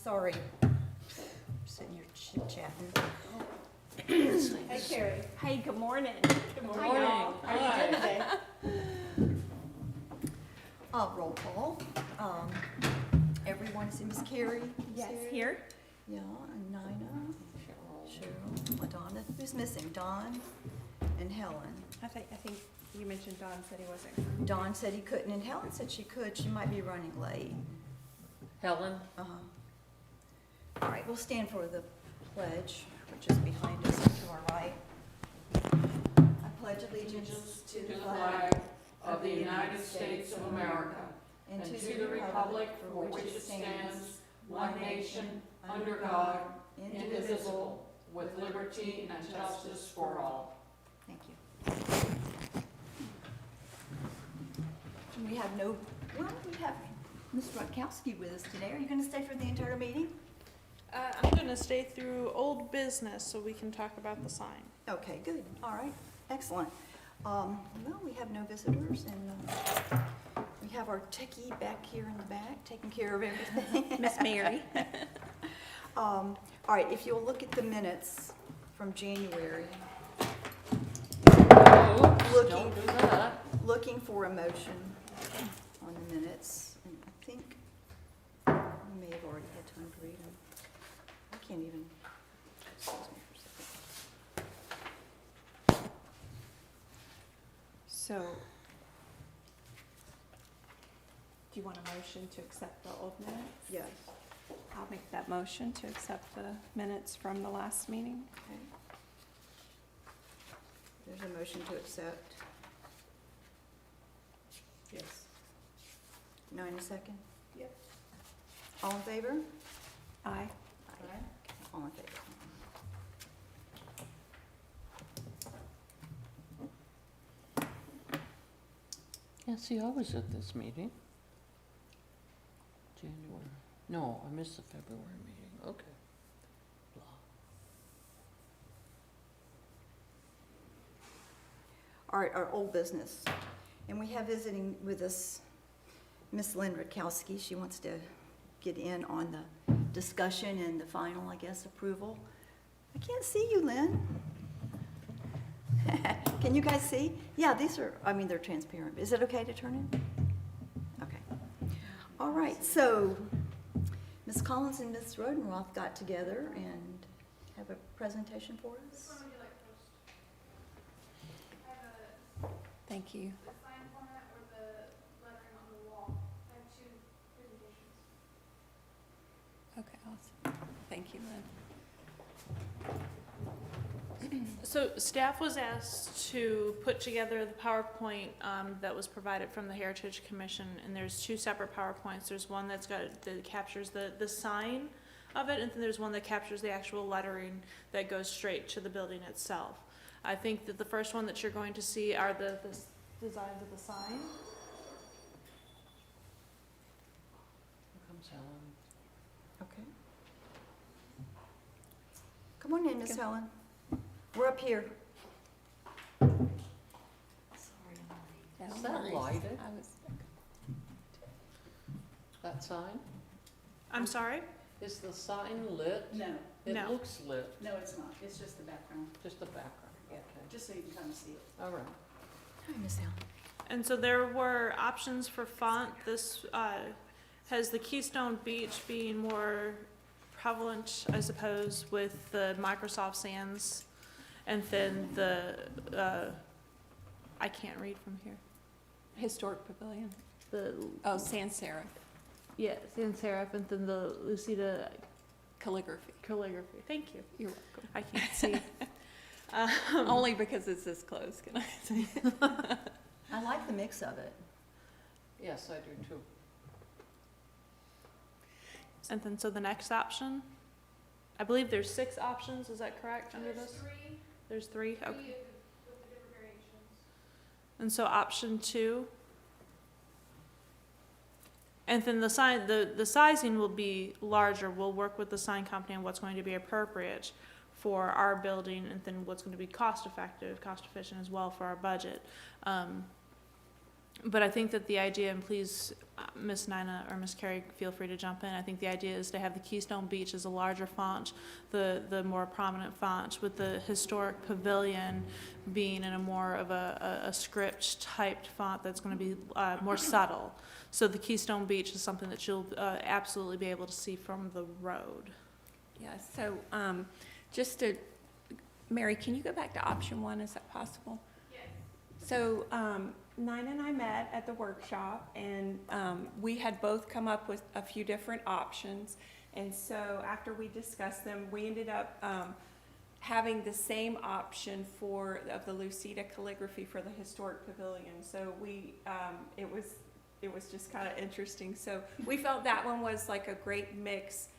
Sorry. Sitting here chit-chatting. Hey, Carrie. Hey, good morning. Good morning. How are you doing today? Roll call. Everyone see Miss Carrie? Yes, here. Yeah, and Nina. Cheryl. Madonna. Who's missing? Don and Helen. I think you mentioned Don said he wasn't coming. Don said he couldn't, and Helen said she could. She might be running late. Helen? All right, we'll stand for the pledge, which is behind us and to our right. I pledge allegiance To the flag of the United States of America and to the republic for which it stands, one nation, under God, indivisible, with liberty and justice for all. Thank you. And we have we have Ms. Rutkowski with us today. Are you going to stay for the entire meeting? I'm gonna stay through old business so we can talk about the sign. Okay, good. All right, excellent. Well, we have no visitors, and we have our techie back here in the back, taking care of everything. Miss Mary. All right, if you'll look at the minutes from January, Don't do that. looking for a motion on the minutes, and I think you may have already had time to read them. I can't even. Excuse me for a second. So, do you want a motion to accept the old minutes? Yes. I'll make that motion to accept the minutes from the last meeting. Okay. There's a motion to accept. Yes. Nine a second? Yep. All in favor? Aye. All in favor. Yeah, see, I was at this meeting. January. No, I missed the February meeting. Okay. Blah. All right, our old business. And we have visiting with us Miss Lynn Rutkowski. She wants to get in on the discussion and the final, I guess, approval. I can't see you, Lynn. Can you guys see? Yeah, these are, they're transparent. Is it okay to turn in? Okay. All right, so Ms. Collins and Ms. Rodenroth got together and have a presentation for us. Thank you. The sign format or the lettering on the wall. I have two presentations. Okay, awesome. Thank you, Lynn. So staff was asked to put together the PowerPoint that was provided from the Heritage Commission, and there's two separate PowerPoints. There's one that captures the sign of it, and then there's one that captures the actual lettering that goes straight to the building itself. I think that the first one that you're going to see are the designs of the sign. Here comes Helen. Okay. Come on in, Miss Helen. We're up here. Sorry, No Is that worries. lighted? I was. That sign? I'm sorry? Is the sign lit? No, It No. looks lit, no, it's not. It's just the background, just the background. Yeah. Okay. just so you can kind of see it. All right. Hi, Miss Helen. And so there were options for font. This has the Keystone Beach being more prevalent, I suppose, with the Microsoft Sans. And then the, I can't read from here. Historic Pavilion. The, Oh, sans serif. yeah, sans serif, and then the Lucida Calligraphy. calligraphy. Thank you. You're welcome. I can't see. Only because it's this close, can I say? I like the mix of it. Yes, I do too. And then, so the next option, I believe there's 6 options, is that correct, under There's this? three, There's 3, okay. with the different variations. And so option 2. And then the sign, the sizing will be larger. We'll work with the sign company on what's going to be appropriate for our building, and then what's going to be cost effective, cost efficient as well for our budget. But I think that the idea, and please, Miss Nina or Miss Carrie, feel free to jump in. I think the idea is to have the Keystone Beach as a larger font, the more prominent font, with the historic pavilion being in a more of a script typed font that's going to be more subtle. So the Keystone Beach is something that you'll absolutely be able to see from the road. Yeah, so, just to, Mary, can you go back to option 1, is that possible? Yes. So, Nina and I met at the workshop, and we had both come up with a few different options. And so after we discussed them, we ended up having the same option of the Lucida calligraphy for the historic pavilion. So it was just kind of interesting. So we felt that one was like a great mix,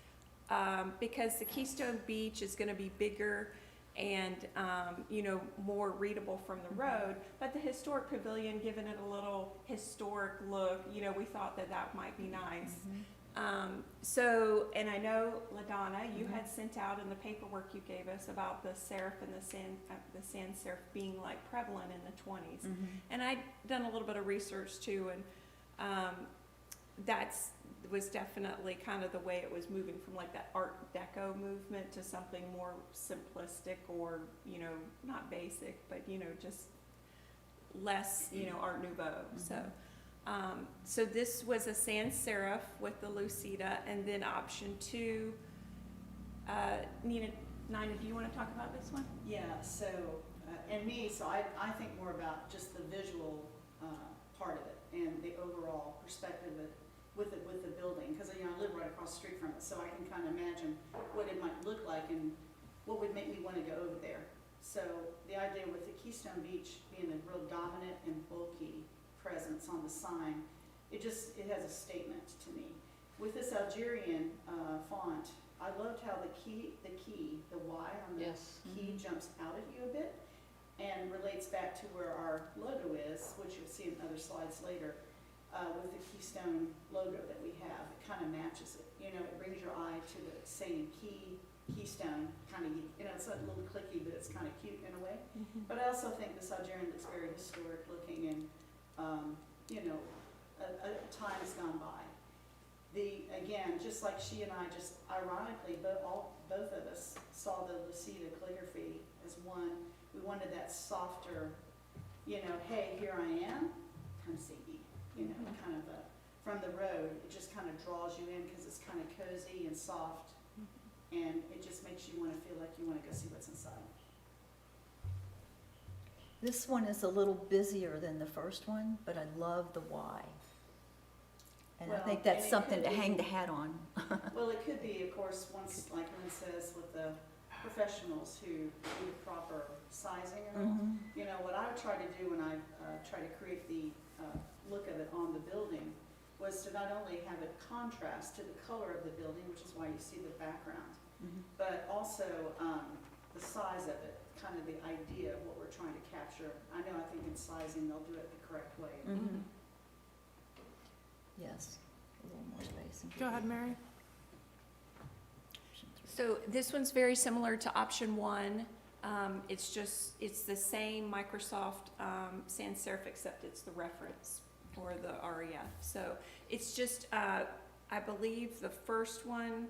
because the Keystone Beach is going to be bigger and more readable from the road, but the historic pavilion, giving it a little historic look, we thought that might be nice. So, and I know, LaDonna, you had sent out in the paperwork you gave us about the serif and the sans serif being like prevalent in the 20s. And I'd done a little bit of research too, and was definitely kind of the way it was moving from like that Art Deco movement to something more simplistic, or, not basic, but, just less, Art Nouveau. So this was a sans serif with the Lucida, and then option 2, Nina, do you want to talk about this one? Yeah, so, so I think more about just the visual part of it and the overall perspective of it with the building, because I live right across the street from it, so I can kind of imagine what it might look like and what would make me want to go over there. So the idea with the Keystone Beach being a real dominant and bulky presence on the sign, it has a statement to me. With this Algerian font, I loved how the Y on the key jumps out at you a bit and relates back to where our logo is, which you'll see in other slides later. With the Keystone logo that we have, it kind of matches it. It brings your eye to the saying Keystone, kind of, it's a little clicky, but it's kind of cute in a way. But I also think this Algerian looks very historic looking, and time's gone by. Again, just like she and I, just ironically, both of us saw the Lucida calligraphy as one. We wanted that softer, hey, here I am, come see me. Kind of from the road, it just kind of draws you in because it's kind of cozy and soft, and it just makes you want to feel like you want to go see what's inside. This one is a little busier than the first one, but I love the Y. And I Well, think that's and it something could to be- hang the hat on. Well, it could be, of course, once, like Lynn says, with the professionals who do the proper sizing and all. What I try to do when I try to create the look of it on the building was to not only have it contrast to the color of the building, which is why you see the background, but also the size of it, kind of the idea of what we're trying to capture. I think in sizing they'll do it the correct way. Yes, a little more space. Go ahead, Mary. So this one's very similar to option 1. It's the same Microsoft sans serif, except it's the reference for the REF. So it's just, I believe the first one,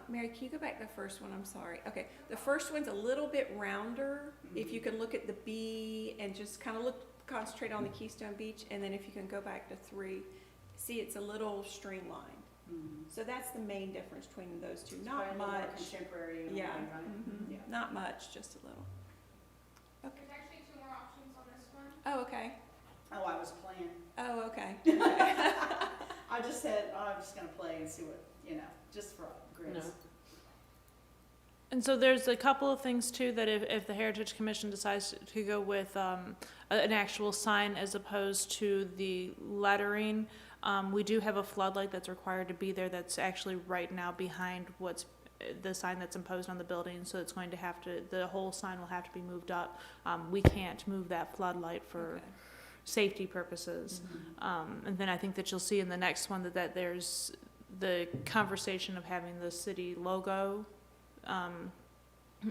Mary, can you go back to the first one? I'm sorry. Okay, the first one's a little bit rounder. If you can look at the B and just kind of concentrate on the Keystone Beach, and then if you can go back to 3, see it's a little streamlined. So that's the main difference between those two. Not Probably a little more much. contemporary. in a Yeah. way, right? Yeah. Not much, just a little. There's actually 2 more options on this one. Oh, okay. Oh, I was playing. Oh, okay. I just said, I'm just going to play and see what, just for grins. And so there's a couple of things too, that if the Heritage Commission decides to go with an actual sign as opposed to the lettering, we do have a floodlight that's required to be there that's actually right now behind what's the sign that's imposed on the building, so it's going to have to, the whole sign will have to be moved up. We can't move that floodlight for safety purposes. And then I think that you'll see in the next one that there's the conversation of having the city logo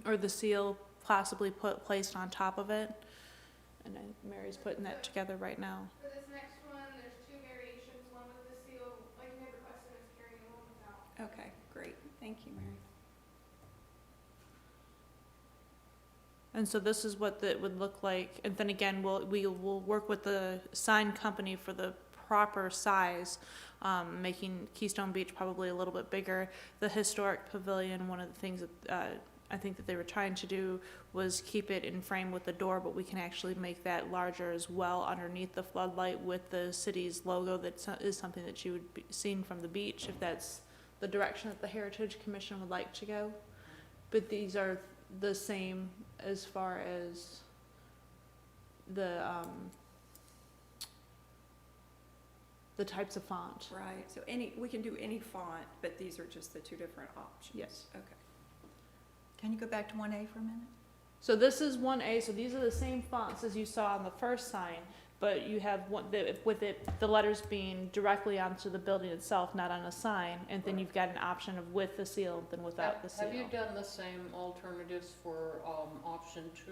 or the seal possibly placed on top of it. And Mary's putting that together right now. For the And so this is what it would look like, and then again, we will work with the sign company for the proper size, making Keystone Beach probably a little bit bigger. The historic pavilion, one of the things that, I think that they were trying to do was keep it in frame with the door, but we can actually make that larger as well underneath the floodlight with the city's logo. That is something that you would be seen from the beach, if that's the direction that the Heritage Commission would like to go. But these are the same as far as the types of font. Right, so we can do any font, but these are just the two different options? Yes. Okay. Can you go back to 1A for a minute? So this is 1A, so these are the same fonts as you saw on the first sign, but you have the letters being directly onto the building itself, not on a sign, and then you've got an option of with the seal than without the seal. Have you done the same alternatives for option 2?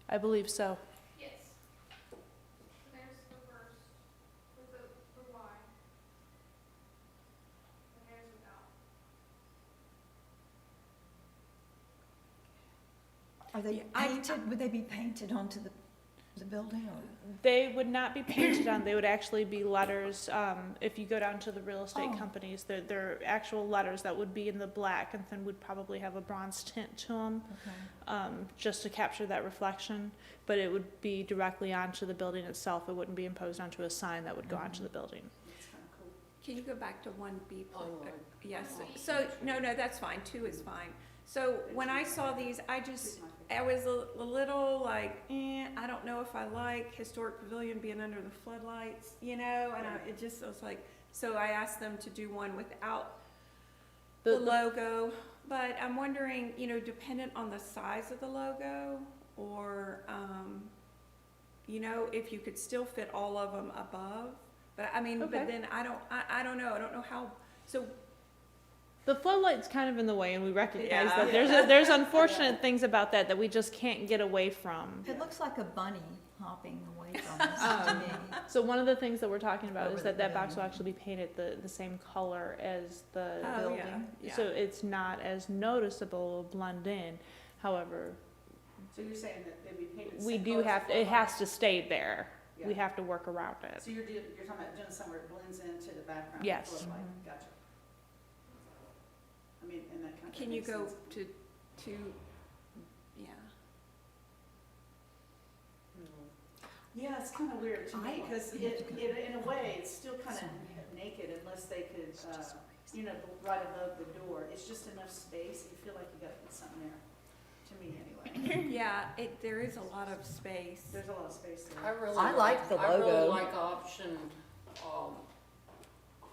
I believe so. Yes. There's the first, with the Y. And there's without. Are they Yeah, I- painted, would they be painted onto the building or? They would not be painted on, they would actually be letters. If you go down to the real estate Oh. companies, they're actual letters that would be in the black and then would probably have a bronze tint to them, Okay. just to capture that reflection. But it would be directly onto the building itself. It wouldn't be imposed onto a sign that would go onto the building. It's kind of cool. Can you go back to 1B, please? Oh, right. Yes, Oh. so, no, that's fine, 2 is fine. So when I saw these, I was a little like, I don't know if I like historic pavilion being under the floodlights, you know, and it just was like, so I asked them to do one without the logo, but I'm wondering, you know, dependent on the size of the logo, or, you know, if you could still fit all of them above, but I mean, Okay. but then I don't know how, so. The floodlight's kind of in the way, and we recognize Yeah. that there's unfortunate things about that we just can't get away from. It looks like a bunny hopping away from us to me. So one of the things that we're talking about Over is the that box will pavilion. actually be painted the same color as the, Oh, building. yeah, yeah. so it's not as noticeable, blend in. However, So you're saying that they'd be painted the we same do color as have, the it has floodlights? to stay there. We Yeah. have to work around it. So you're talking about doing somewhere it blends into the background of the Yes. floodlight. Mhm. Gotcha. I mean, and that kind of Can you makes go sense. to, yeah. Yeah, it's kind of weird to me, I- because in a way, it's still kind of naked unless they could, you know, right above the door. It's just enough space, you feel like you gotta put something there, to me anyway. Yeah, there is a lot of space. There's a lot of space there. I like the I really logo. like option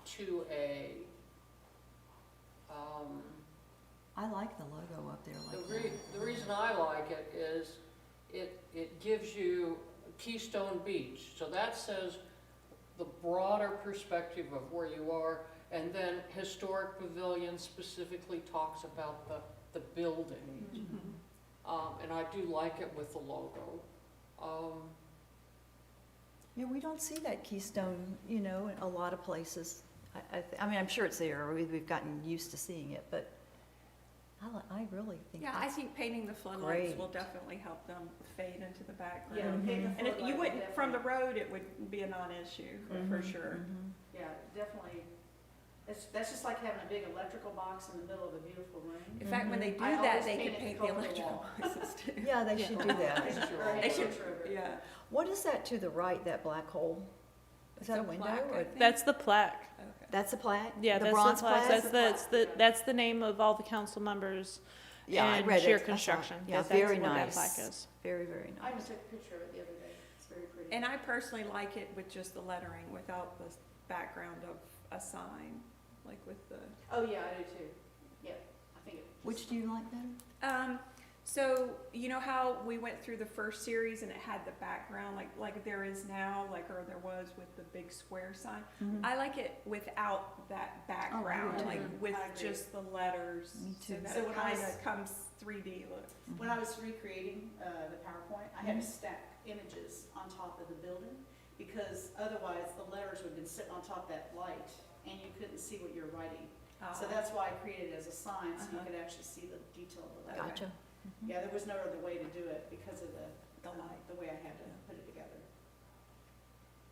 2A. I like the logo up there like that. The reason I like it is it gives you Keystone Beach. So that says the broader perspective of where you are, and then Historic Pavilion specifically talks about the building. Mhm. And I do like it with the logo. Yeah, we don't see that Keystone, you know, in a lot of places. I mean, I'm sure it's there, we've gotten used to seeing it, but I really think Yeah, I that's, think painting the floodlights will great. definitely help them fade into the background. Yeah, Mhm. paint the And if you floodlight, wouldn't, from the definitely. road, it would be a non-issue, for Mhm, sure. mhm. Yeah, definitely. That's just like having a big electrical box in the middle of a beautiful room. In fact, when they do I that, always they paint could it paint the the color of the electrical wall. boxes too. Yeah, they should do that. They should, Sure. yeah. What is that to the right, that black hole? Is that a The window plaque, I or? think. That's the plaque. Okay. That's the plaque? Yeah, The that's bronze the plaque. plaque? That's the name of all the council members Yeah, I and read it. sheer I saw it. construction. Yeah, That's very what that nice. plaque is. Very, very I nice. just took a picture of it the other day. It's very pretty. And I personally like it with just the lettering, without the background of a sign, like with the. Oh, yeah, I do too. Yeah, I think it. Which do you like better? So, you know how we went through the first series and it had the background, like there is now, or there was with the big square sign? Mhm. I like it without that background, too. like with I agree. just the letters, Me so too. that So it when I kinda was- comes 3D look. When I was recreating the PowerPoint, I had to stack images on top of the building, because otherwise the letters would have been sitting on top of that light, and you couldn't see what you're writing. So that's why I created it as a sign, so you Uh-huh. could actually see the detail of the letter. Gotcha. Yeah, there was no other way to do it because of The light. the way I had to put it together.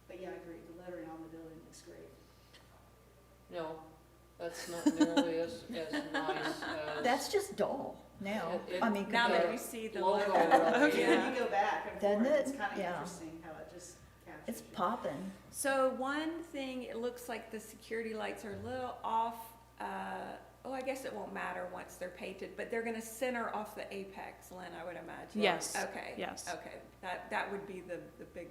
But yeah, I agree, the lettering on the building looks great. No, that's not nearly as nice as. That's just dull now. It- I mean, Now the that you see the logo logo. really- Yeah. When you go back and Doesn't forth, it's it? kind of Yeah. interesting how it just captures it's you. popping. So one thing, it looks like the security lights are a little off, I guess it won't matter once they're painted, but they're gonna center off the apex, Lynn, I would imagine. Yes. Okay. Yes. Okay, that would be the big,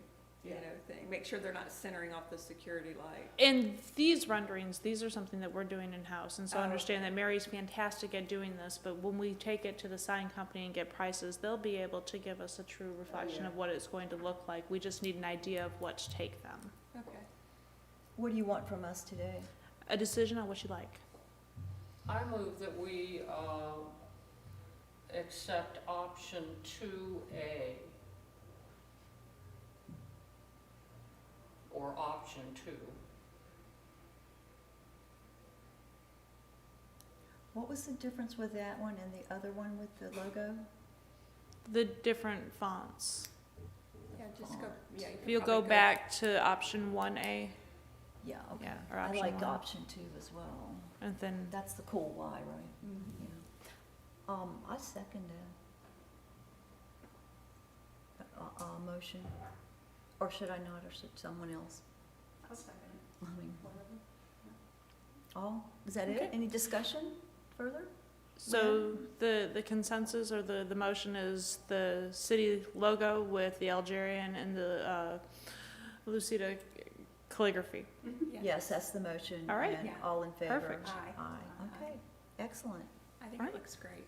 thing, make sure they're not centering off the security light. And these renderings, these are something that we're doing in-house, and so Oh. understand that Mary's fantastic at doing this, but when we take it to the sign company and get prices, they'll be able to give us a true reflection yeah. of what it's going to look like. We just need an idea of what to take them. Okay. What do you want from us today? A decision on what you like. I move that we, accept option 2A. Or option 2. What was the difference with that one and the other one with the logo? The different fonts. Yeah, just go, yeah. If you'll go back to option 1A, Yeah, okay. yeah, or I option liked 1, option 2 as well. and then, That's the cool Y, right? Mhm. Yeah. I second that. Motion. Or should I not, or should someone else? I'll second it. I mean, Whatever. all, is that it? Okay. Any discussion further? so the consensus or the motion is the city logo with the Algerian and the Lucida calligraphy. Yes, that's the motion. All right. And Yeah. all in favor? Perfect. Aye. Aye, okay, excellent. I think Right. it looks great,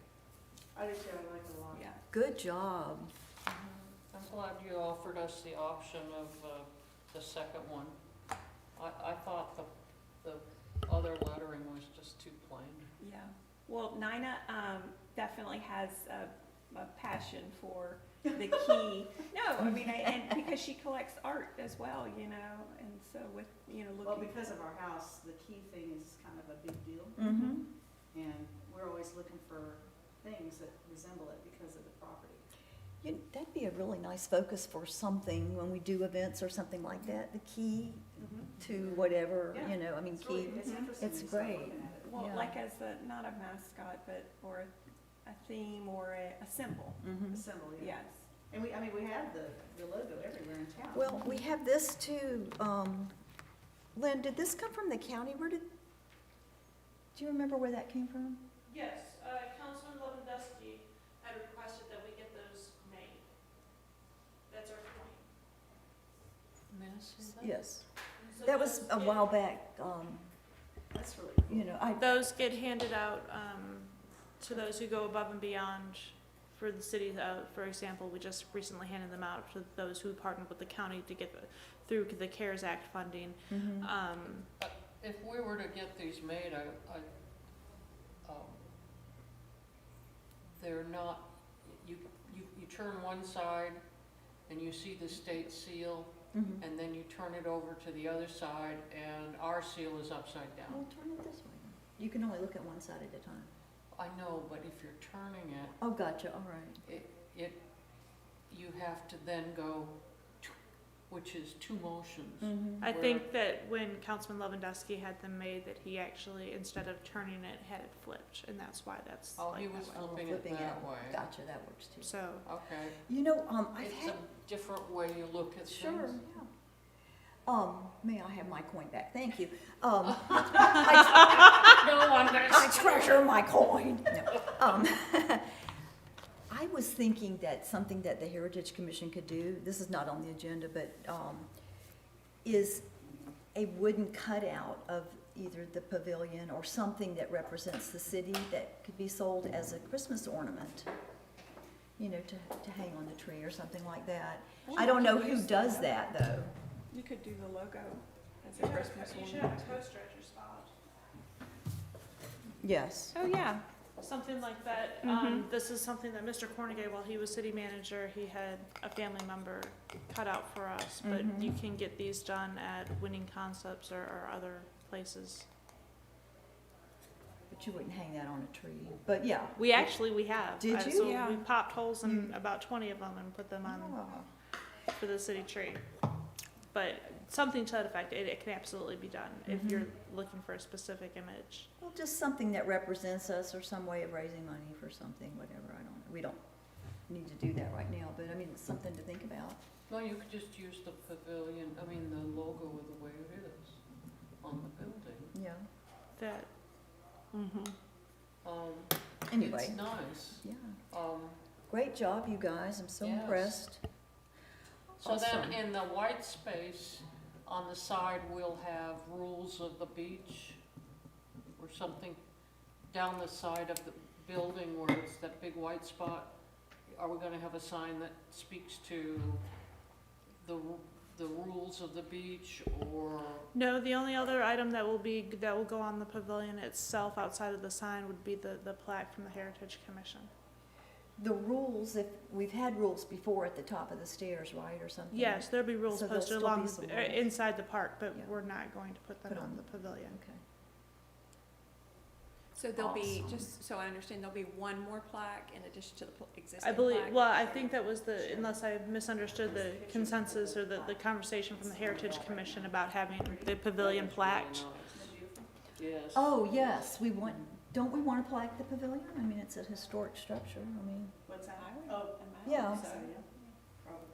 I do too, I like it a lot. yeah. Good job. I'm glad you offered us the option of, the second one. I thought the other lettering was just too plain. Yeah, well, Nina, definitely has a passion for the key. No, I mean, and because she collects art as well, and so with, Well, looking. because of our house, the key thing is kind of a big deal, Mm-hmm. and we're always looking for things that resemble it because of the property. That'd be a really nice focus for something when we do events or something like that, the key to whatever, Yeah. I mean, It's really, key. it's interesting. It's when you start great. looking at it. Well, Yeah. like as not a mascot, but, or a theme or a symbol, Mhm. The symbol, yeah. yes. And we have the logo everywhere in town. Well, we have this too. Lynn, did this come from the county? Do you remember where that came from? Yes, Councilman Lewandowski had requested that we get those made. That's our point. May I see that? Yes. That was a while back, That's really cool. Those get handed out to those who go above and beyond for the city. For example, we just recently handed them out to those who partnered with the county to get through the CARES Act funding. Mhm. If we were to get these made, they're not, you turn one side and you see the state seal, Mhm. and then you turn it over to the other side and our seal is upside down. Well, turn it this way. You can only look at one side at a time. I know, but if you're turning it, Oh, gotcha, all right. you have to then go, which is two motions. Mhm. I Where- think that when Councilman Lewandowski had them made, that he actually, instead of turning it, had it flipped, and that's why that's Oh, like he that was way. Oh, flipping it that way. Gotcha, that works too. So, Okay, I've it's had, a different way you look at things. sure, yeah. May I have my coin back? Thank you. No, I'm gonna I treasure my coin. No. I was thinking that something that the Heritage Commission could do, this is not on the agenda, but, is a wooden cutout of either the pavilion or something that represents the city that could be sold as a Christmas ornament, to hang on the tree or something like that. I don't know who does that, though. You could do the logo as a Christmas one. you should have a toaster at your spot. Yes. Oh, yeah. Something like that. Mhm. This is something that Mr. Cornegay, while he was city manager, he had a family member cut out for us. But Mhm. you can get these done at Winning Concepts or other places. But you wouldn't hang that on a tree, but yeah. We have. Did you? So Yeah. we popped holes in about 20 of them and put them on Oh. for the city tree. But something to that effect, it can absolutely be done if Mhm. you're looking for a specific image. Well, just something that represents us or some way of raising money for something, whatever, I don't know. We don't need to do that right now, but I mean, it's something to think about. No, you could just use the pavilion, I mean, the logo of the way it is on the building. Yeah. That, mm-hmm. Anyway, It's nice. yeah. Um, Great job, you guys. I'm so Yes. impressed. So Awesome. then in the white space, on the side, we'll have rules of the beach or something down the side of the building where it's that big white spot. Are we gonna have a sign that speaks to the rules of the beach or? No, the only other item that will go on the pavilion itself outside of the sign would be the plaque from the Heritage Commission. The rules, if, we've had rules before at the top of the stairs, right, or something? Yes, there'll be rules So there'll posted still be along, some rules. inside the park, but Yeah. we're not going to put them Put on on the pavilion. Okay. So there'll be, Awesome. just so I understand, there'll be one more plaque in addition to the existing I plaque? believe, well, I think that was unless I misunderstood the consensus or the conversation from the Heritage Commission about having the pavilion plaqued. Yes. Oh, yes, don't we want to plaque the pavilion? I mean, it's a historic structure, I mean, What's that? I would Oh, Yeah. imagine so, so. yeah, probably.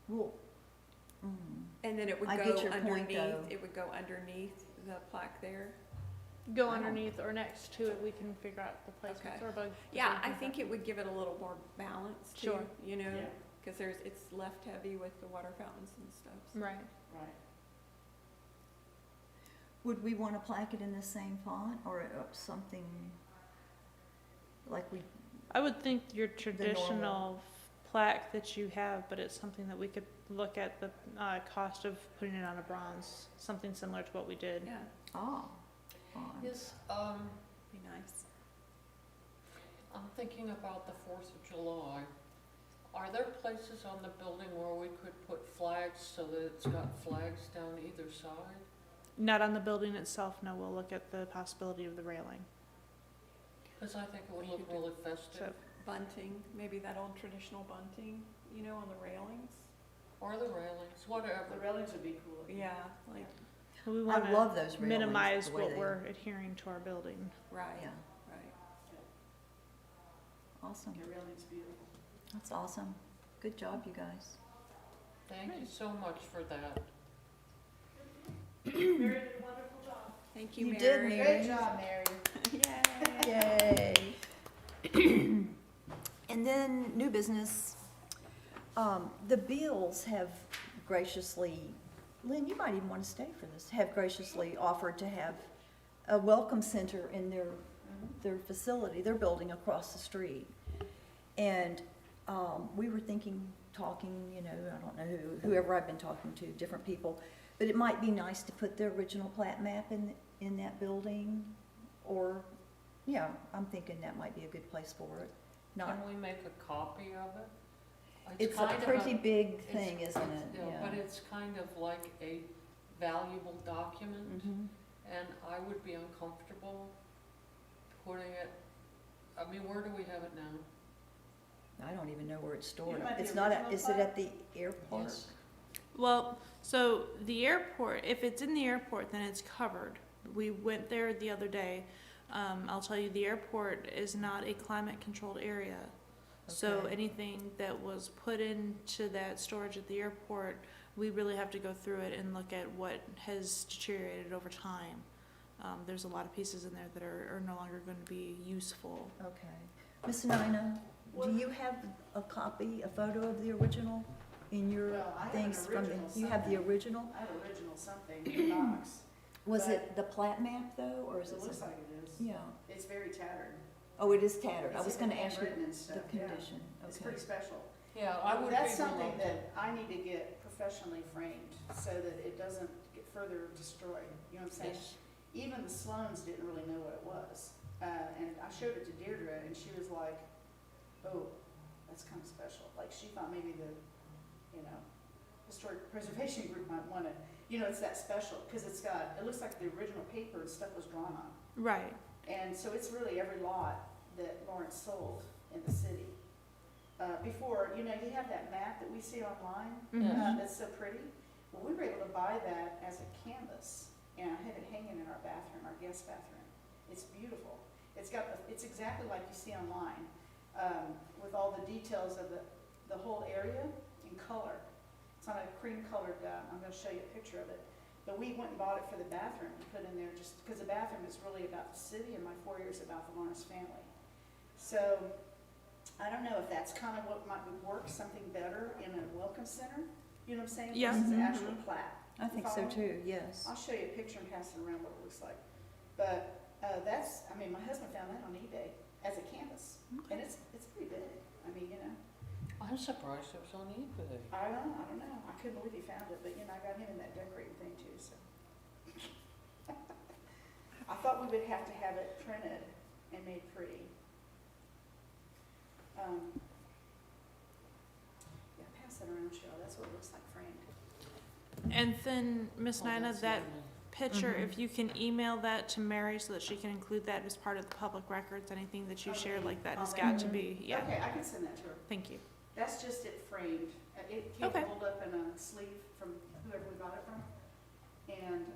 well, And then it would I go get your point, underneath, though. it would go underneath the plaque there? Go I don't- underneath or next to it, we can figure out the placements Okay. or above. Yeah, I think it would give it a little more balance too, Sure. you know, Yeah, because it's left heavy with the water fountains and stuff. so. Right. right. would we want to plaque it in the same font or something like we, I would think your normal. traditional plaque that you have, but it's something that we could look at the cost of putting it on a bronze, something similar to what we did. Yeah, oh, font. Is, be nice. I'm thinking about the 4th of July. Are there places on the building where we could put flags so that it's got flags down either side? Not on the building itself, no, we'll look at the possibility of the railing. Because I think it would look really festive. Bunting, maybe that old traditional bunting, you know, on the railings? Or the railings, whatever. The railings would be cool. Yeah, like, So we I want love to those railings. minimize the way what they- we're adhering to our building. right, Yeah, right. awesome. The railing's beautiful. That's awesome. Good job, you guys. Thank you so much for that. Mary did a wonderful job. Thank you, You Mary. did, Mary. Great job, Mary. Yay. Yay. And then, new business. The Beals have graciously, Lynn, you might even want to stay for this, have graciously offered to have a welcome center in their facility, their building across the street. And we were talking, you know, I don't know whoever I've been talking to, different people, but it might be nice to put the original plat map in that building, or, yeah, I'm thinking that might be a good place for it. Not, Can we make a copy of it? it's a kind of pretty big it's- thing, isn't it? Yeah, but it's kind of like a valuable document, Mhm. and I would be uncomfortable putting it, I mean, where do we have it now? I don't even know where it's stored. You meant the It's not, original is it plat? at the airport? Yes. Well, so the airport, if it's in the airport, then it's covered. We went there the other day. I'll tell you, the airport is not a climate-controlled area. So Okay. anything that was put into that storage at the airport, we really have to go through it and look at what has deteriorated over time. There's a lot of pieces in there that are no longer going to be useful. Okay. Miss Nina, do you have a copy, a photo of the original in your Well, I have an things from the, original you have the something. original? I have original something in the box. Was But- it the plat map though, or is It it looks something? like it is. Yeah. It's very tattered. Oh, it is tattered. I It's was even gonna ask you handwritten and the stuff, yeah. condition. It's Okay. pretty special. Yeah, I would be That's something reluctant. that I need to get professionally framed so that it doesn't get further destroyed. You know what I'm saying? Yes. Even the Sloans didn't really know what it was. And I showed it to Deirdre and she was like, oh, that's kind of special. Like she thought maybe the, you know, historic preservation group might want to, you know, it's that special, because it looks like the original paper and stuff was drawn on. Right. And so it's really every lot that Lawrence sold in the city. Before, you know, you have that map that we see online, Mhm. that's so pretty. Well, we were able to buy that as a canvas, and I have it hanging in our bathroom, our guest bathroom. It's beautiful. It's exactly like you see online, with all the details of the whole area in color. It's on a cream colored, I'm gonna show you a picture of it. But we went and bought it for the bathroom to put in there, just because the bathroom is really about the city and my foyer is about the Lawrence family. So, I don't know if that's kind of what might work, something better in a welcome center, you know what I'm saying? Yeah. Versus an Mhm. actual plat. I think so too, yes. I'll show you a picture and pass it around what it looks like. But, my husband found that on eBay as a canvas, and it's pretty big. I mean, you know, I'm surprised it was on eBay. I don't know, I couldn't believe he found it, but you know, I got him in that decorating thing too, so. I thought we would have to have it printed and made pretty. Yeah, pass that around, Cheryl, that's what it looks like framed. And then, Miss Oh, Nina, that's that lovely. picture, Mhm. if you can email that to Mary so that she can include that as part of the public records, anything that you shared like that has got to be, yeah, Okay, I can send that to her. thank you. That's just it framed. It came Okay. rolled up in a sleeve from whoever we got it from. And,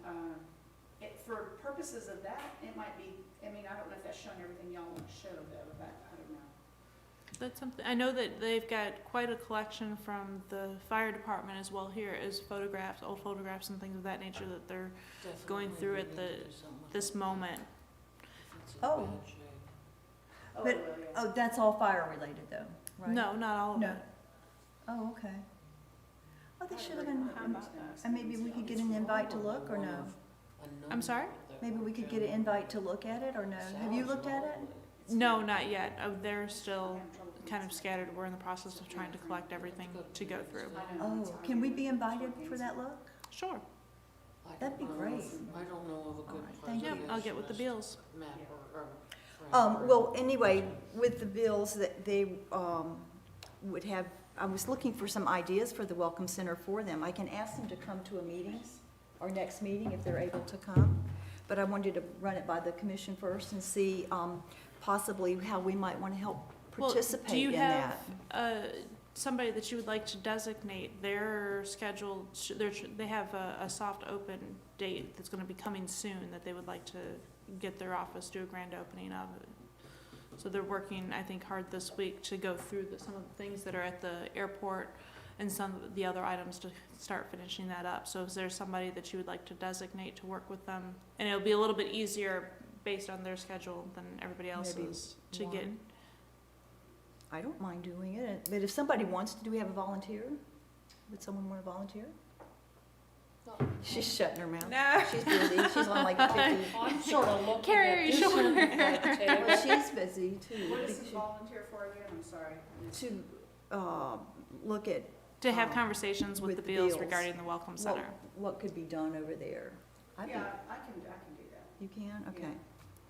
for purposes of that, it might be, I mean, I don't know if that's showing everything y'all want to show though, but I don't know. That's something, I know that they've got quite a collection from the fire department as well here as photographs, old photographs and things of that nature that they're going Definitely through we at need the- to do something with this it. moment. It's in Oh. bad shape. Oh, But- well, yeah. Oh, that's all fire related though, right? No, not all of No. it. Oh, okay. Oh, they I should have really been, don't How know about those that? and maybe we could get an invite to look or no? I'm sorry? Maybe we could get an invite to look at it or no? Have you looked at it? No, not yet. They're still I'm having trouble kind of finding scattered. We're in the process of trying to collect everything to go through. it. I know, Oh, it's hard. can we be invited for that look? Sure. That'd be great. I don't know of a All good right, thank you. Yep, I'll get with the bills. map or Well, anyway, with the bills that they, would have, I was looking for some ideas for the Welcome Center for them. I can ask them to come to a meeting, our next meeting, if they're able to come. But I wanted to run it by the commission first and see, possibly how we might want to help Well, participate do you in have that. somebody that you would like to designate? They're scheduled, they have a soft open date that's going to be coming soon that they would like to get their office, do a grand opening of it. So they're working, I think, hard this week to go through some of the things that are at the airport and some of the other items to start finishing that up. So is there somebody that you would like to designate to work with them? And it'll be a little bit easier based on their schedule than everybody Maybe else's to get. one. I don't mind doing it, but if somebody wants to, do we have a volunteer? Would someone want to volunteer? She's shutting her mouth. No. She's busy, she's on like 50. I'm sort of looking Carrie, at are you this sure? end of that table. Well, she's busy too. What is because the volunteer for again? I'm sorry. To, look at To have Um, conversations with the with bills bills. regarding the Welcome what, Center. what could be done over there. I'd be- Yeah, I can do that. You can, okay.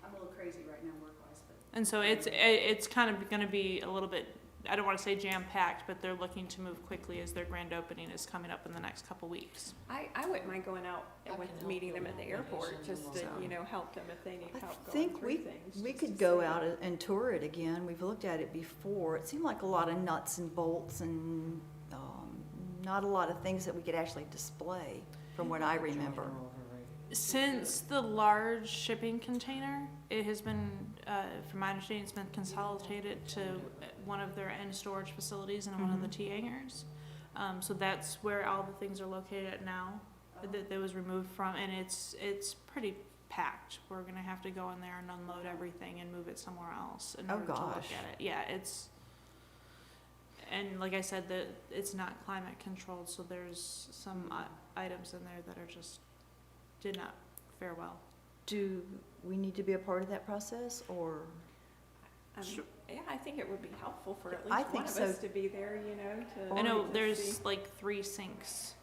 I'm a little crazy right now work-wise, but. And so it's kind of gonna be a little bit, I don't wanna say jam-packed, but they're looking to move quickly as their grand opening is coming up in the next couple weeks. I wouldn't mind going out I and can with help meeting them them at the out, maybe airport, send just them to, along. you know, help them if they need I help going think through things. We just could to go see. out and tour it again. We've looked at it before. It seemed like a lot of nuts and bolts and, not a lot of things that we could actually display, from what I remember. Since the large shipping container, it has been, from my understanding, it's been consolidated to one of their end storage facilities in one of the Mhm. T hangars. So that's where all the things are located at now, that was removed from, and it's pretty packed. We're gonna have to go in there and unload everything and move it somewhere else in Oh, order to look gosh. at it. Yeah, and like I said, it's not climate controlled, so there's some items in there that are just, did not fare well. Do we need to be a part of that process, or? Sure. Yeah, I think it would be helpful for at I least think one of so. us to be there, you know, to. I know to there's see. like 3 sinks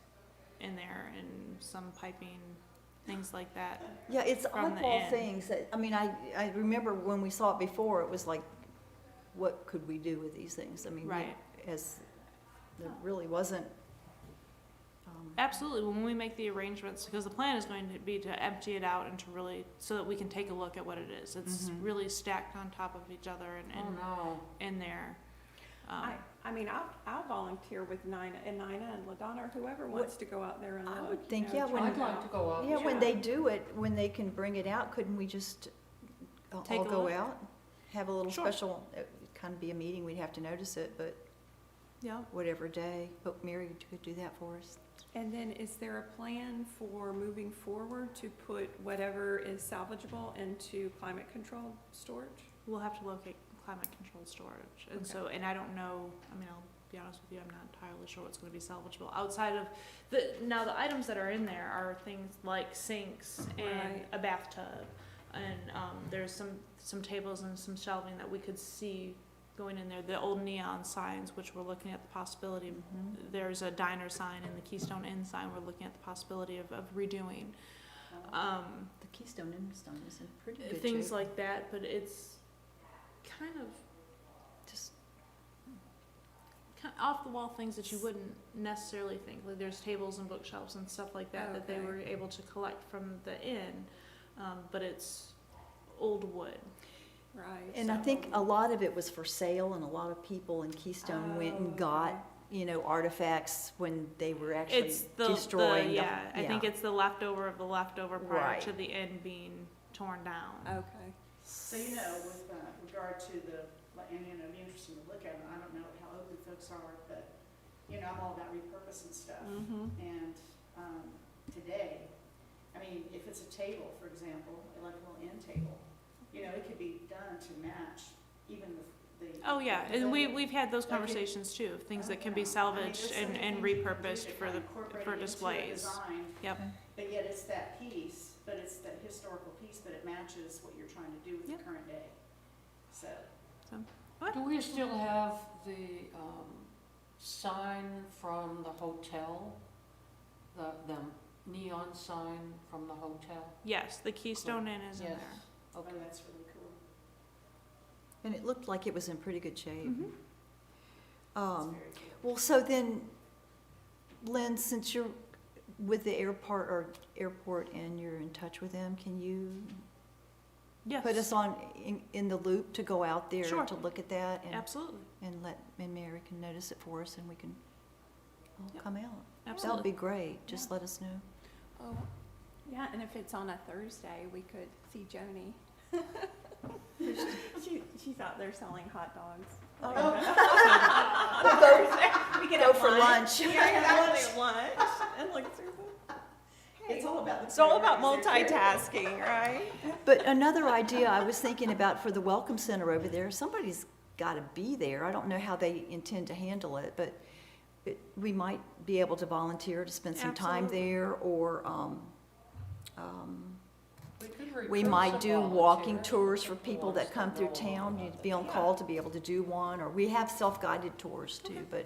in there and some piping, things like that. Yeah, it's From the oddball end. things that, I mean, I remember when we saw it before, it was like, what could we do with these things? I mean, Right. as, there really wasn't, Absolutely, when we make the arrangements, because the plan is going to be to empty it out and to really, so that we can take a look at what it is. It's really stacked on top of each other Oh, and no. in there. I mean, I'll volunteer with Nina and LaDonna or whoever wants to go out there and look. I would you think, know, yeah, check when- I'd it like out. to go out. Yeah, when Yeah. they do it, when they can bring it out, couldn't we just Take all a go look? out? Have a little Sure. special, it would kind of be a meeting, we'd have to notice it, but Yeah. whatever day. Hope Mary could do that for us. And then is there a plan for moving forward to put whatever is salvageable into climate controlled storage? We'll have to locate climate controlled storage. And Okay. so, and I don't know, I mean, I'll be honest with you, I'm not entirely sure what's gonna be salvageable outside of now the items that are in there are things like sinks and Right. a bathtub. And, there's some tables and some shelving that we could see going in there. The old neon signs, which we're looking at the possibility of. There's a diner sign and the Keystone Inn sign we're looking at the possibility of redoing. The Keystone Stone is in pretty good shape. Things like that, but it's kind of Just, off the wall things that you wouldn't necessarily think. Like there's tables and bookshelves and stuff like that that they Okay. were able to collect from the inn, but it's old wood. Right. and I think a lot of it was for sale, and a lot of people in Keystone went and got, artifacts when they were actually It's the destroying. yeah. I think it's the leftover of the leftover prior Right. to the inn being torn down. Okay. So, with regard to and it'd be interesting to look at, and I don't know how open folks are, but, I'm all about repurposing stuff. Mm-hmm. And, today, I mean, if it's a table, for example, like a little end table, it could be done to match even the. Oh yeah, the and building. we've had those Like it- conversations too, of things that can be I mean, salvaged there's so many and things you can do repurposed to for kind the of incorporate for it into a displays. design, Yep. But yet it's that piece, but it's that historical piece, but it matches what you're trying to do with Yep. the current day. So, Do we still have the sign from the hotel? The neon sign from the hotel? Yes, the Keystone Inn is in Yes. there. oh, Okay. that's really cool. And it looked like it was in pretty good shape. Mhm. That's Um, very cool. well, so then, Lynn, since you're with the airport and you're in touch with them, can you Yes. put us in the loop to go out there Sure. to look at that? Absolutely. And Mary can notice it for us, and we can all Yep. come out. That would Absolutely. be great. Just let us know. Oh, yeah, and if it's on a Thursday, we could see Joni. She's out there selling hot dogs. We could Go have for lunch. Yeah, exactly, lunch and look through them. It's all about the. It's all about priorities there, too. multitasking, right? But another idea I was thinking about for the Welcome Center over there, somebody's got to be there. I don't know how they intend to handle it, but we might be able to volunteer to spend some time Absolutely. there, or We could we recruit might some do walking volunteers. tours for people that come through Roll town. on. You'd be on call to be able to do one, or we have self-guided tours too, but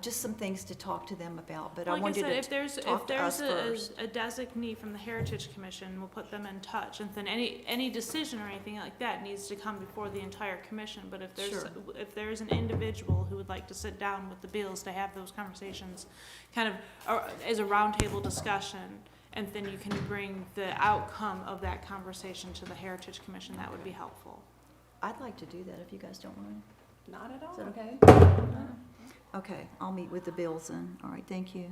just some things to talk to them about. But I Like I wanted said, to if there's talk to us first. a designee from the Heritage Commission, we'll put them in touch. And then any decision or anything like that needs to come before the entire commission. But Sure. if there's an individual who would like to sit down with the Beals to have those conversations, kind of as a roundtable discussion, and then you can bring the outcome of that conversation to the Heritage Commission, that would be helpful. I'd like to do that if you guys don't mind. Not at all. Is that okay? Okay, I'll meet with the Bills then. All right, thank you.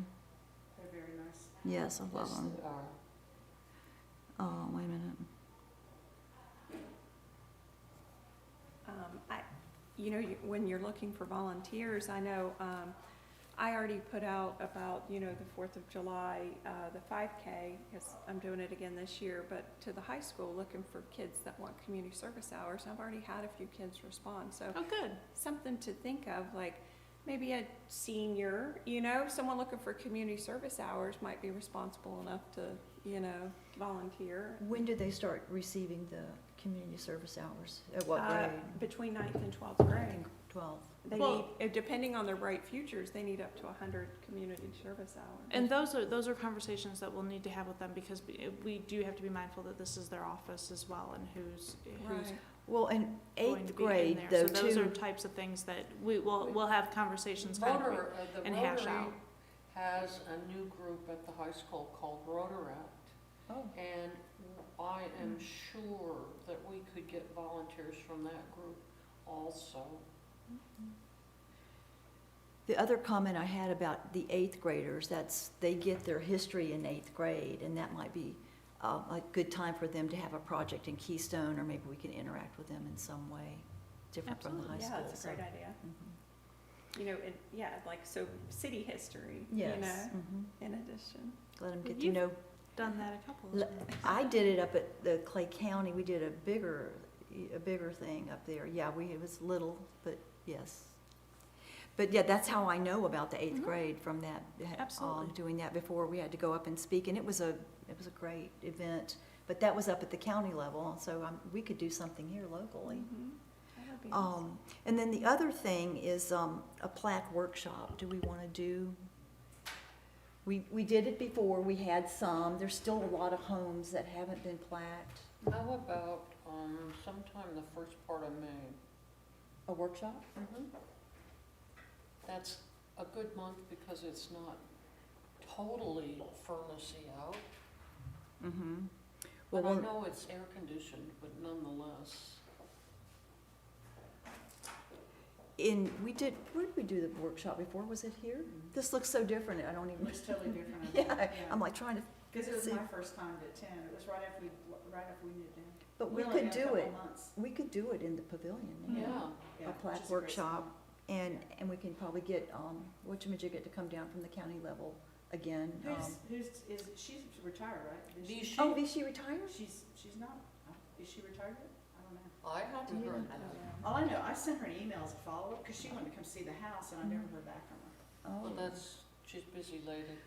They're very nice. Yes, I love Yes, them. they are. Oh, wait a minute. When you're looking for volunteers, I know, I already put out about, the 4th of July, the 5K, because I'm doing it again this year, but to the high school, looking for kids that want community service hours. I've already had a few kids respond, so Oh, good. something to think of, like maybe a senior, someone looking for community service hours might be responsible enough to, volunteer. When do they start receiving the community service hours? At what grade? Between 9th and 12th I grade. think 12. They Well- need, depending on their bright futures, they need up to 100 community service hours. And those are conversations that we'll need to have with them, because we do have to be mindful that this is their office as well, and who's Right. Well, in going to 8th be in grade, there. though, So those are too. types of things that we'll have conversations kind of The and hash Rotary out. has a new group at the high school called Rotaract. Oh. And I am sure that we could get volunteers from that group also. The other comment I had about the eighth graders, they get their history in eighth grade, and that might be a good time for them to have a project in Keystone, or maybe we can interact with them in some way, different from the high Yeah, school. that's a great idea. Mhm. You know, yeah, like, so city history, you Yes. know, Mhm. in addition. Let them get to You've know. Done that a couple of L- times. I did it up at the Clay County, we did a bigger thing up there. Yeah, it was little, but yes. But yeah, that's how I know about the eighth Mhm. grade, from that. Absolutely. Doing that before, we had to go up and speak, and it was a great event. But that was up at the county level, so we could do something here locally. Mhm. That would be nice. And then the other thing is a plaque workshop. Do we want to do? We did it before, we had some. There's still a lot of homes that haven't been plaqued. How about, sometime the first part of May? A workshop? That's a good month because it's not totally furnace-y out. Mm-hmm. But I Well, know it's air conditioned, but nonetheless. where did we do the workshop before? Was it here? This looks so different, I don't It even. looks totally different. Yeah, I'm like trying to, Because it was see. my first time to attend, it was right after we moved in. but we only could had a do couple it. months. We could do it in the pavilion, Yeah. Yeah, a which plaque is a great workshop. spot. And we can probably get, whatchamajigget to come down from the county level again. She's retired, right? Is Is she? she? Oh, is she retired? She's not, is she retired yet? I don't know. I hadn't Do you heard I that. don't know. All I know, I sent her an email as a follow-up, because she wanted to come see the house, and I never heard back from her. Oh. Well, she's a busy lady.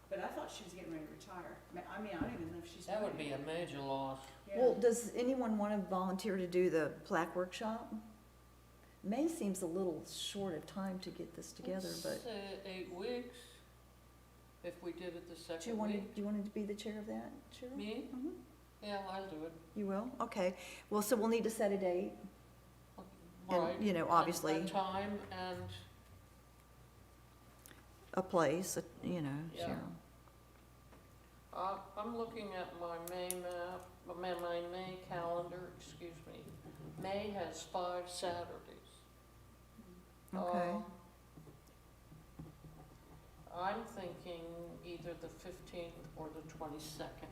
But I thought she was getting ready to retire. I mean, I don't even know if she's. That would married. be a major loss. Yeah. Well, does anyone want to volunteer to do the plaque workshop? May seems a little short of time to get this together, Let's but say 8 weeks, if we did it the do you second want week. to be the chair of that, Cheryl? Me? Mhm. Yeah, I'll do it. You will? Okay. Well, so we'll need to set a date, and, Right. you know, And obviously, a time and, a place, you know, Yeah. Cheryl. I'm looking at my May map, my May calendar, excuse me. May has 5 Saturdays. Okay. I'm thinking either the 15th or the 22nd.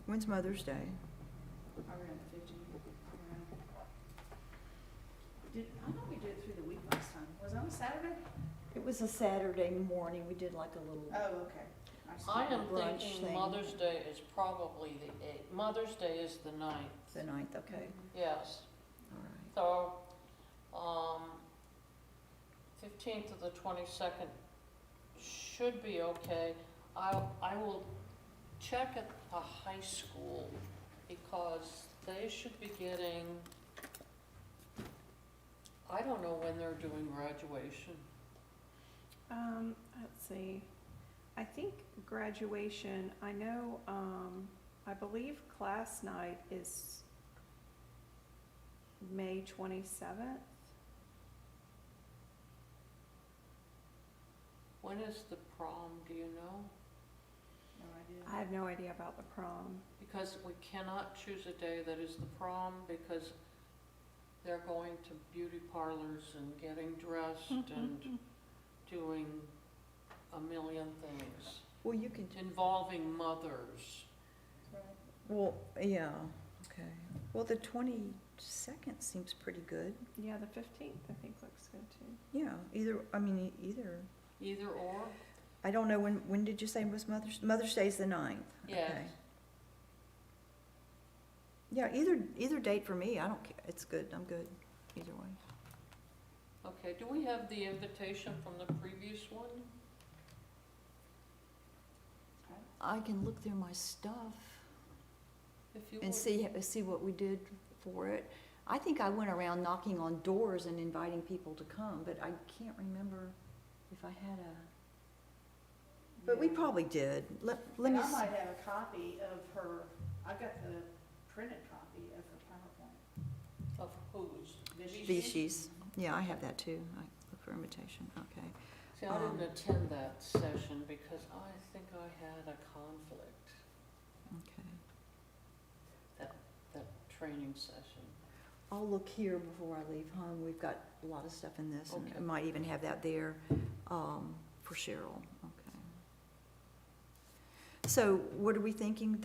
When's Mother's Day? I ran the 15. I thought we did it through the week last time. Was it on a Saturday? It was a Saturday morning. We did like a little. Oh, okay. see. I am Brunch thinking thing. Mother's Day is probably the 8th. Mother's Day is the 9th, The 9th, okay, yes. all right. So, 15th to the 22nd should be okay. I will check at the high school because they should be getting, I don't know when they're doing graduation. Let's see, I think graduation, I know, I believe class night is May 27th. When is the prom, do you know? No idea. I have no idea about the prom. Because we cannot choose a day that is the prom because they're going to beauty parlors and getting dressed and doing a million things Well, you can, involving mothers. well, yeah, okay. Well, the 22nd seems pretty good. Yeah, the 15th, I think, looks good too. Yeah, either, either. Either or? I don't know, when did you say was Mother's Day's the 9th? Yes. Okay. Yeah, either date for me, I don't care, it's good, I'm good, either way. Okay, do we have the invitation from the previous one? I can look through my stuff If you and would. see what we did for it. I think I went around knocking on doors and inviting people to come, but I can't remember if I had a, but we Yeah. probably did. Let And me, I might have a copy of her, I've got the printed copy of her PowerPoint. Of whose? Vichy's, yeah, I have that too. I look for invitation, okay. See, I didn't attend that session because I think I had a conflict, Okay. that training session. I'll look here before I leave home. We've got a lot of stuff in this, and I Okay. might even have that there for Cheryl. Okay. So what are we thinking,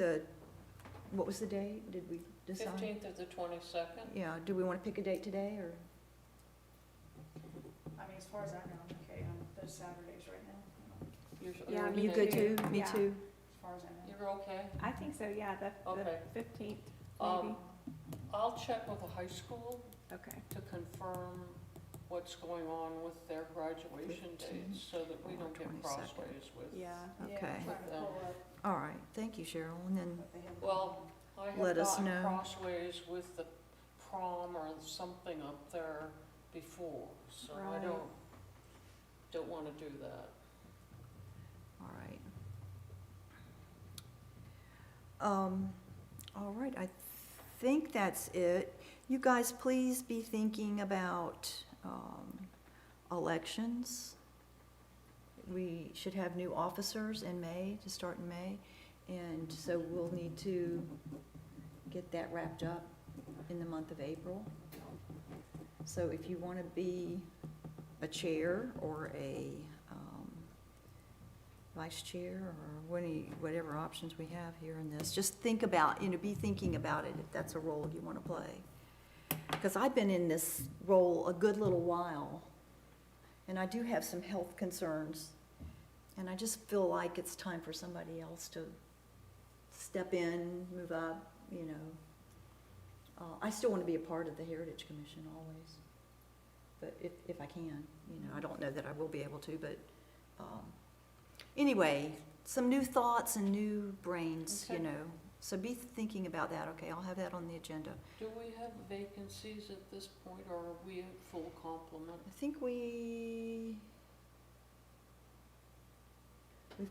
what was the date? Did we decide? 15th or the 22nd? Yeah, do we want to pick a date today, or? I mean, as far as I know, I'm okay on those Saturdays right now, Yeah, You're me You okay? good too? Me Yeah. too? as far as I know. You're okay? I think so, yeah, the Okay. 15th, maybe. I'll check with the high school Okay. to confirm what's going on with their graduation 15th dates so that we or don't get 22nd. crossways with. Yeah. Yeah, I'm Okay. trying to pull up All right, thank you, Cheryl, and then, what they have. Well, I have Let us gotten know. crossways with the prom or something up there before, so I Right. don't wanna do that. all right. All right, I think that's it. You guys, please be thinking about elections. We should have new officers in May, to start in May, and so we'll need to get that wrapped up in the month of April. So if you want to be a chair or a vice chair, or whatever options we have here in this, just think about, be thinking about it, if that's a role you want to play. Because I've been in this role a good little while, and I do have some health concerns, and I just feel like it's time for somebody else to step in, move up, I still want to be a part of the Heritage Commission always, but if I can, I don't know that I will be able to, but, anyway, some new thoughts and new brains, Okay. So be thinking about that, okay? I'll have that on the agenda. Do we have vacancies at this point, or are we at full complement? I think we've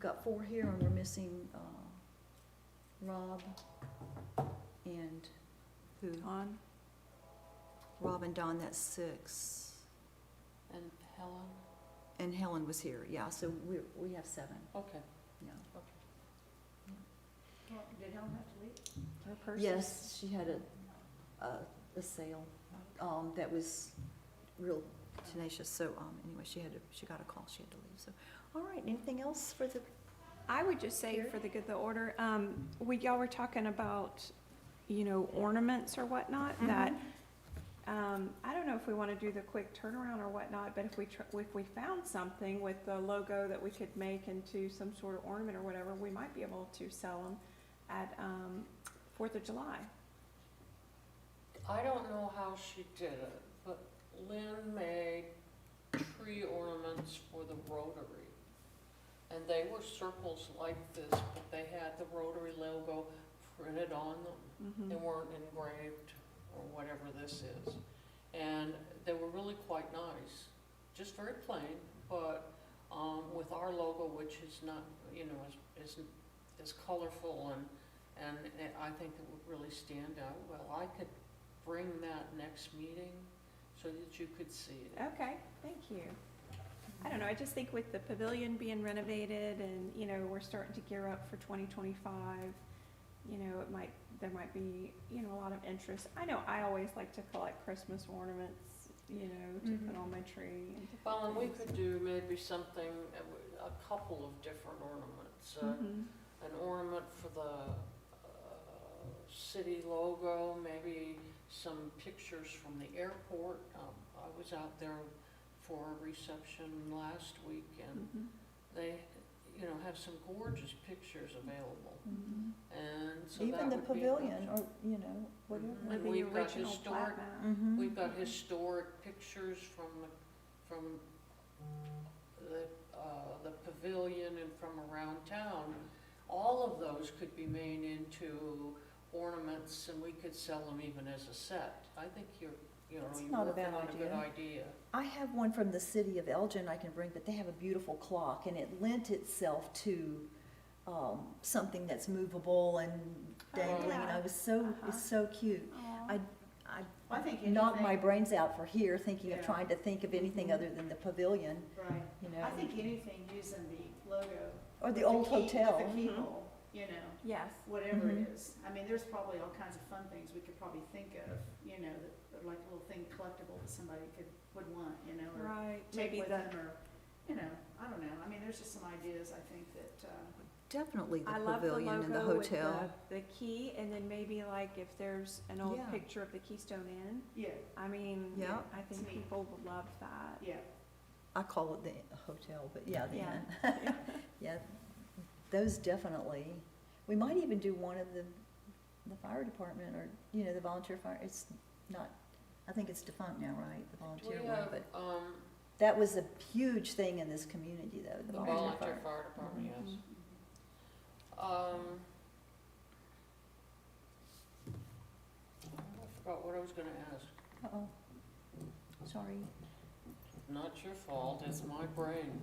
got 4 here, and we're missing Rob and who? On? Rob and Don, that's 6. And Helen? And Helen was here, yeah, so we have 7, Okay. yeah. Well, did Helen have to leave? Her person? Yes, she had a sale that was real tenacious, so anyway, she got a call, she had to leave, so. All right, anything else for the, I would just say for the good of the order, y'all were talking about, ornaments or whatnot, that, I don't know if we want to do the quick turnaround or whatnot, but if we found something with the logo that we could make into some sort of ornament or whatever, we might be able to sell them at 4th of July. I don't know how she did it, but Lynn made tree ornaments for the Rotary. And they were circles like this, but they had the Rotary logo printed on them. Mhm. They weren't engraved or whatever this is. And they were really quite nice, just very plain, but with our logo, which is not, is colorful and I think it would really stand out well. I could bring that next meeting so that you could see it. Okay, thank you. I don't know, I just think with the pavilion being renovated and, we're starting to gear up for 2025, there might be, a lot of interest. I know I always like to collect Christmas ornaments, to put on my tree and different Well, and we things. could do maybe something, a couple of different ornaments. Mhm. An ornament for the city logo, maybe some pictures from the airport. I was out there for a reception last week, and Mhm. they, have some gorgeous pictures available. Mhm. And so even that the would be pavilion, nice. or, whatever. Mhm. With And the we've got original historic- plat map. Mhm. We've got historic pictures from the pavilion and from around town. All of those could be made into ornaments, and we could sell them even as a set. I think you're That's you're not a working bad on a good idea. idea. I have one from the city of Elgin I can bring, but they have a beautiful clock, and it lent itself to something that's movable and dangling, and I was so, Uh-huh. it's so cute. Aw. I think knocked my anything, brains out for here, thinking of Yeah. trying to think of anything other than the pavilion, right, you know. I think anything using the logo. Or the with old key- hotel. With the keyhole, you know, Yes. whatever Mhm. it is. I mean, there's probably all kinds of fun things we could probably think of, you know, that are like a little thing collectible that somebody would want, you know, or Right, take maybe with the, them, or, you know, I don't know. I mean, there's just some ideas, I think, that, Definitely the I love the pavilion and the logo with hotel. the key, and then maybe like if there's an old Yeah. picture of the Keystone Inn. yeah, I mean, Yeah. I think It's neat. people would love that. yeah. I call it the hotel, but yeah, the Yeah. inn. Yeah, those definitely. We might even do one of the fire department, or, you know, the volunteer fire, it's not, I think it's defunct now, right, the Do volunteer we one, have, but that was a huge thing in this community, though, the the volunteer volunteer fire. fire department, Mhm. yes. Mhm. I forgot what I was gonna ask. Uh-oh, sorry. Not your fault, it's my brain.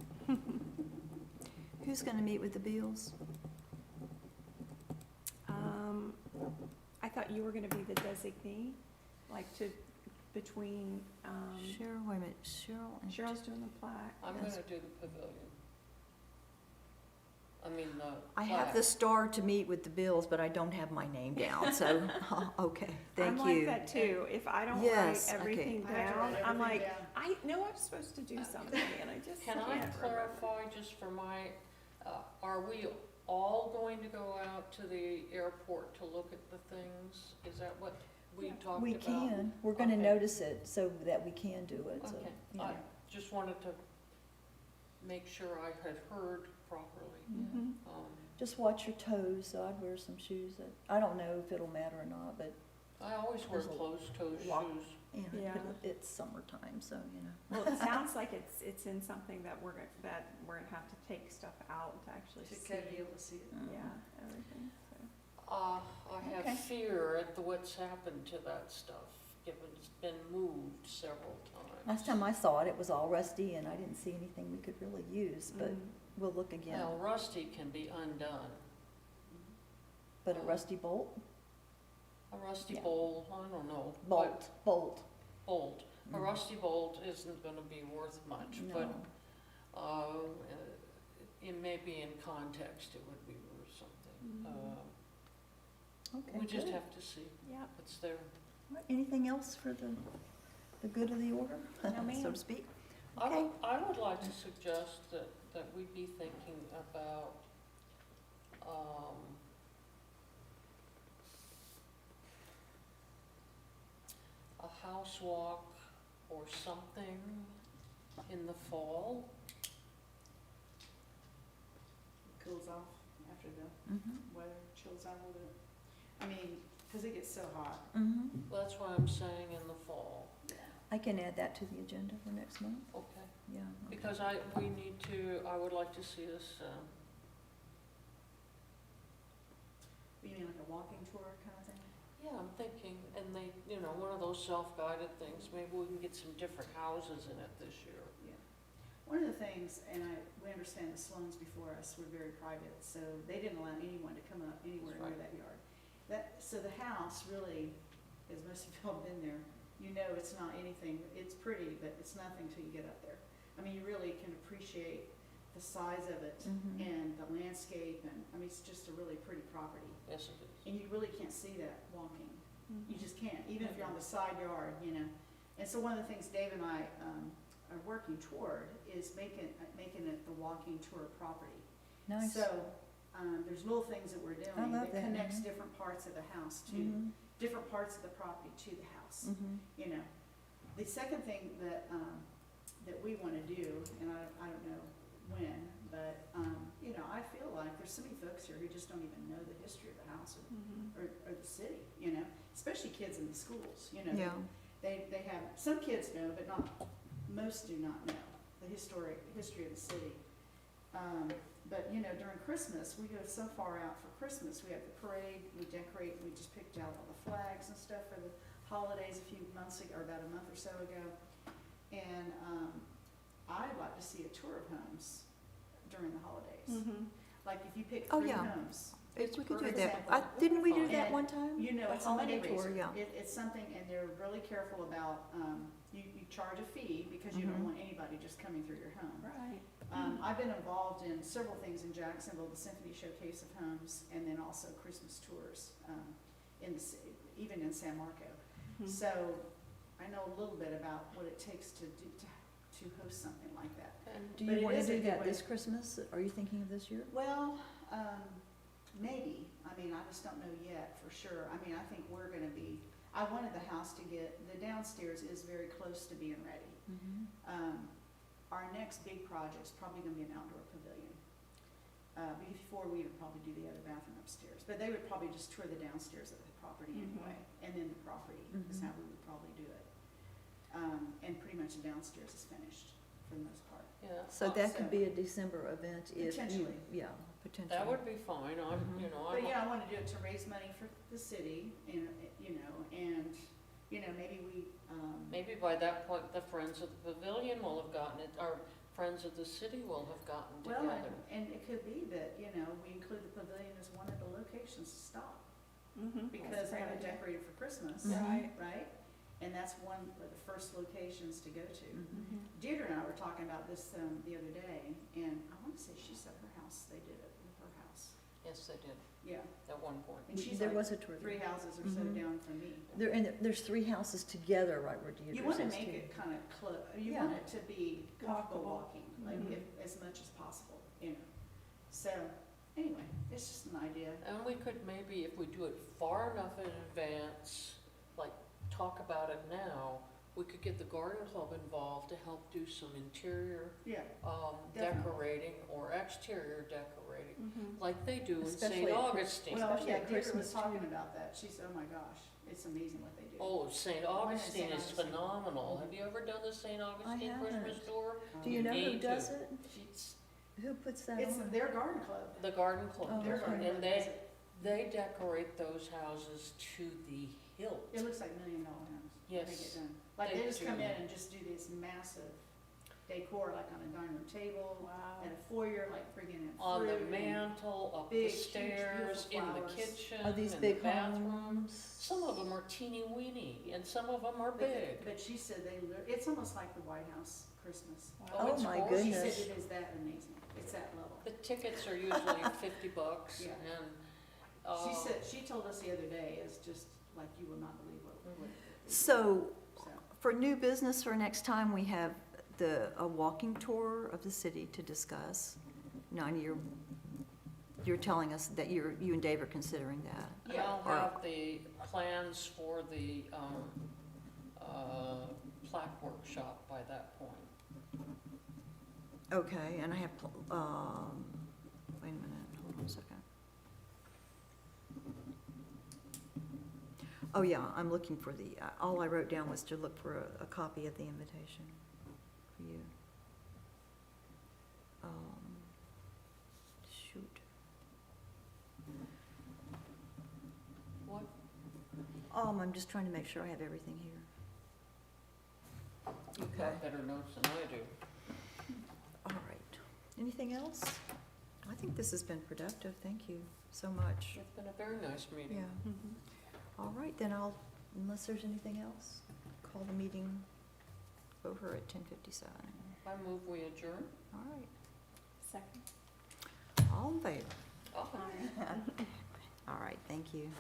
Who's gonna meet with the Beals? I thought you were gonna be the designee, like between, Cheryl, wait a minute, Cheryl and. Cheryl's doing the plaque. I'm Yes. gonna do the pavilion. I mean, the I have the plaque. star to meet with the Bills, but I don't have my name down, so, okay, thank I'm you. like that too. If I don't Yes, write okay. everything I have to down, write I'm everything like, down. I know I'm supposed to do something, and I just Can can't I remember. clarify just for my, are we all going to go out to the airport to look at the things? Is that what we talked about? We can, we're gonna Okay. notice it so that we can do it, so, Okay, you I know. just wanted to make sure I had heard properly. Mhm. Just watch your toes, so I'd wear some shoes that, I don't know if it'll matter or not, but, I always wear There's a closed-toe lot. shoes. you know, Yeah. it's summertime, so, you know. Well, it sounds like it's in something that we're gonna have to take stuff out to actually To see. kind of be able to see it. Yeah, everything, so. I Okay. have fear at what's happened to that stuff, given it's been moved several times. Last time I saw it, it was all rusty, and I didn't see anything we could really use, but Mm. we'll look again. Now, rusty can be undone. But a rusty bolt? A rusty Yeah. bolt, I don't know. but Bolt, bolt. Bolt. A Mhm. rusty bolt isn't gonna be worth much, but, No. it may be in context, it would be worth something. Mhm. Okay, We just good. have to see Yep. what's there. All right, anything else for the good of the order, No, so ma'am. to speak? I would like to suggest that we be thinking about, a house walk or something in the fall. Cools off after the Mhm. weather chills out a little bit. I mean, because it gets so hot. Mhm. That's what I'm saying, in the fall. I can add that to the agenda for next month, Okay. yeah. okay. Because I would like to see us, You mean like a walking tour kind of thing? yeah, I'm thinking, and one of those self-guided things, maybe we can get some different houses in it this year. One of the things, and we understand the Sloans before us were very private, so they didn't allow anyone to come up anywhere near Right. that yard. So the house really, as most of y'all have been there, you know it's not anything, it's pretty, but it's nothing till you get up there. I mean, you really can appreciate the size of it Mhm. and the landscape, and, I mean, it's just a really pretty property. Yes, it is. And you really can't see that walking. You Mhm. just can't, even if you're on the side yard, you know. And so one of the things Dave and I are working toward is making it the walking tour property. Nice. So there's little things that we're doing love that that, connects mhm. different parts of the house to, Mhm. different parts of the property to the house, Mhm. you know. The second thing that we want to do, and I don't know when, but, you know, I feel like there's so many folks here who just don't even know the history of the house Mhm. or the city, you know, especially kids in the schools, you know. Yeah. They have, some kids know, but most do not know the history of the city. But, you know, during Christmas, we go so far out for Christmas. We have the parade, we decorate, we just picked out all the flags and stuff for the holidays a few months ago, or about a month or so ago. And I'd like to see a tour of homes during the holidays. Mhm. Like if you pick Oh, 3 yeah. homes If we could do For that, example. didn't we do And that one time? You know, A it's a money holiday tour, raiser. yeah. It's something, and they're really careful about, you charge a fee because you don't Mhm. want anybody just coming through your home. Right. I've been involved in several things in Jacksonville, the Symphony Showcase of Homes, and then also Christmas tours, in the city, even in San Marco. Mhm. So I know a little bit about what it takes to do, to host something like that. And Do But you it want to is a do good that way. this Christmas? Are you thinking of this year? Well, maybe. I mean, I just don't know yet for sure. I mean, I think we're gonna be, I wanted the house to get, the downstairs is very close to being ready. Our next big project's probably gonna be an outdoor pavilion. Before we would probably do the other bathroom upstairs, but they would probably just tour the downstairs of the property Mhm. anyway, and then the property is Mhm. how we would probably do it. And pretty much the downstairs is finished for the most part. Yeah, So that So- could be a December event if you, Potentially. yeah, potentially. that would be fine. I'm, Mhm. you know, But I'm, yeah, I wanna do it to raise money for the city, and, maybe we, maybe by that point, the Friends of the Pavilion will have gotten it, or Friends of the City will have gotten well, together. and it could be that, we include the pavilion as one of the locations to stop, Mhm. because That's a have great it idea. decorated for Christmas, Mhm. Right. right? And that's one of the first locations to go to. Mhm. Mhm. Deirdre and I were talking about this, the other day, and I wanna say she said her house, they did it with her house, Yes, they did, yeah. at one point. And she's There like was a tour. 3 houses or so Mhm. down from me. There's 3 houses together right where Deidre's is too. You wanna make it kinda you Yeah. want it to be walkable Walkable. walking, like Mhm. as much as possible, So, anyway, it's just an idea. And we could maybe, if we do it far enough in advance, like talk about it now, we could get the garden club involved to help do some interior Yeah, Definitely. decorating or exterior decorating, Mhm. like they do in Especially St. at Chris- Augustine. well, Especially yeah, at Deirdre was Christmas, talking too. about that, she said, oh my gosh, it's amazing what they do. Oh, St. St. Augustine is Augustine. phenomenal. Have you ever done the St. Augustine Christmas haven't. tour? Do you know who need does to. it? It's Who puts that It's on? their garden club, the garden club, Oh, their okay. garden and club does they, it. they decorate those houses to the hilt. It looks like $1 million homes when they Yes, get done. Like they they just come do. in and just do this massive decor, like on a dining room table, Wow. at a foyer, like bringing in fruit. On the and- mantle, up the big, huge, stairs, beautiful in the flowers. kitchen, Are these in the big bathroom. homes? Some of them are teeny weeny, and some of them are big. But she said it's almost like the White House Christmas. Oh, it's my gorgeous. She said goodness. it is that amazing, it's that level. The tickets are usually $50, Yeah. and, She told us the other day, it's just like you will not believe what Mhm. So, so. for new business for next time, we have a walking tour of the city to discuss. Now, you're telling us that you and Dave are considering that. and I'll Or- have the plans for the, plaque workshop by that point. Okay, and I have, wait a minute, hold on a second. Oh, yeah, I'm looking for all I wrote down was to look for a copy of the invitation for you. Shoot. What? I'm just trying to make sure I have everything here. You've got better notes than I do. All right. Anything else? I think this has been productive. Thank you so much. It's been a very nice meeting. Yeah. Mhm. All right, then unless there's anything else, call the meeting over at 10:57. I move we adjourn. All right. Second. All in favor? Oh. All right, thank you.